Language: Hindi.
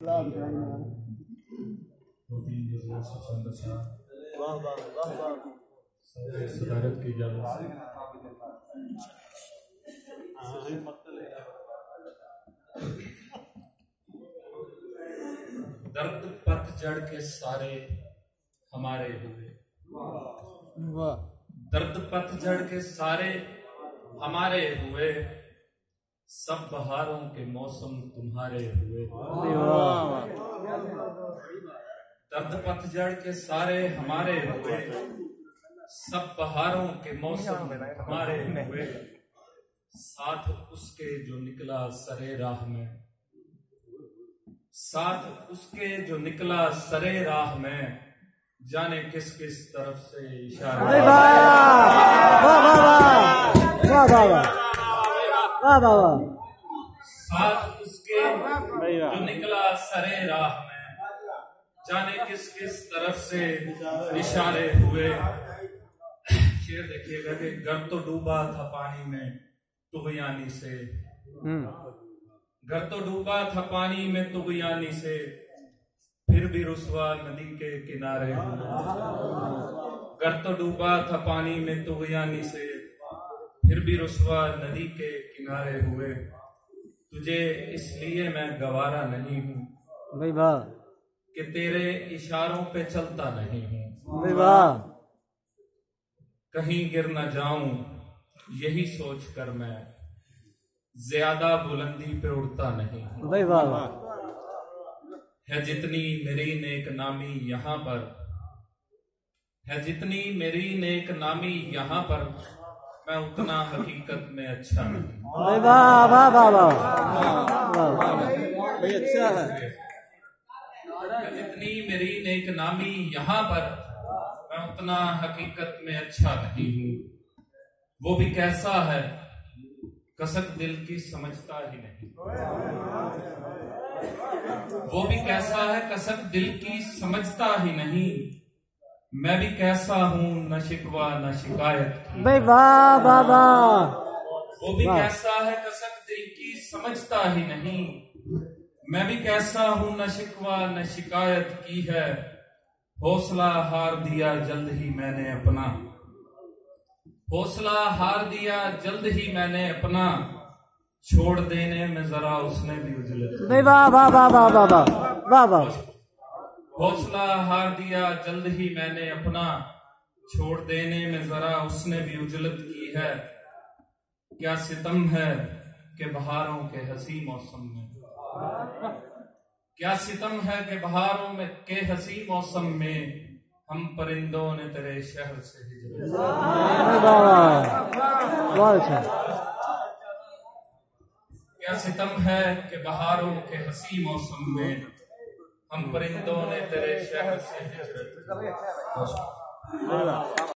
वाह वाह वाह वाह सदारत की इजाजत दर्द पतझड़ के सारे हमारे हुए, वाह दर्द पतझड़ के सारे हमारे हुए, सब बहारों के मौसम तुम्हारे हुए। दर्द पतझड़ के सारे हमारे हुए, सब बहारों के मौसम तुम्हारे हुए, साथ उसके जो निकला सरे राह में, साथ उसके जो निकला सरे राह में, जाने किस किस तरफ से इशारा। साथ उसके जो निकला सरे राह में, जाने किस किस तरफ से इशारे हुए। शेर देखिएगा कि घर तो डूबा था पानी में तुगयानी से, घर तो डूबा था पानी में तुगयानी से, फिर भी रुसवा नदी के किनारे हुए। घर तो डूबा था पानी में तुगयानी से, फिर भी रुसवा नदी के किनारे हुए। तुझे इसलिए मैं गवारा नहीं हूँ भाई वाह, कि तेरे इशारों पे चलता नहीं हूँ। भाई वाह, कहीं गिर न जाऊं यही सोच कर मैं ज्यादा बुलंदी पे उड़ता नहीं हूँ। भाई वाह, है जितनी मेरी नेक नामी यहाँ पर, है जितनी मेरी नेक नामी यहाँ पर, मैं उतना हकीकत में अच्छा नहीं। भाई वाह वाह वाह वाह, भाई अच्छा है। है जितनी मेरी नेक नामी यहाँ पर, मैं उतना हकीकत में अच्छा नहीं हूँ। वो भी कैसा है कसक दिल की समझता ही नहीं, वो भी कैसा है कसक दिल की समझता ही नहीं। मैं भी कैसा हूँ न शिकवा न शिकायत की, भाई वाह वाह वाह, वो भी कैसा है कसक दिल की समझता ही नहीं। मैं भी कैसा हूँ न शिकवा न शिकायत की है। हौसला हार दिया जल्द ही मैंने अपना, हौसला हार दिया जल्द ही मैंने अपना, छोड़ देने में जरा उसने भी उजलत। भाई वाह वाह वाह वाह वाह वाह वाह वाह, हौसला हार दिया जल्द ही मैंने अपना, छोड़ देने में जरा उसने भी उजलत की है। क्या सितम है कि बहारों के हंसी मौसम में, क्या सितम है कि बहारों में के हंसी मौसम में, हम परिंदों ने तेरे शहर से हिजरत। बहुत अच्छा। क्या सितम है कि बहारों के हंसी मौसम में, हम परिंदों ने तेरे शहर से हिजरत।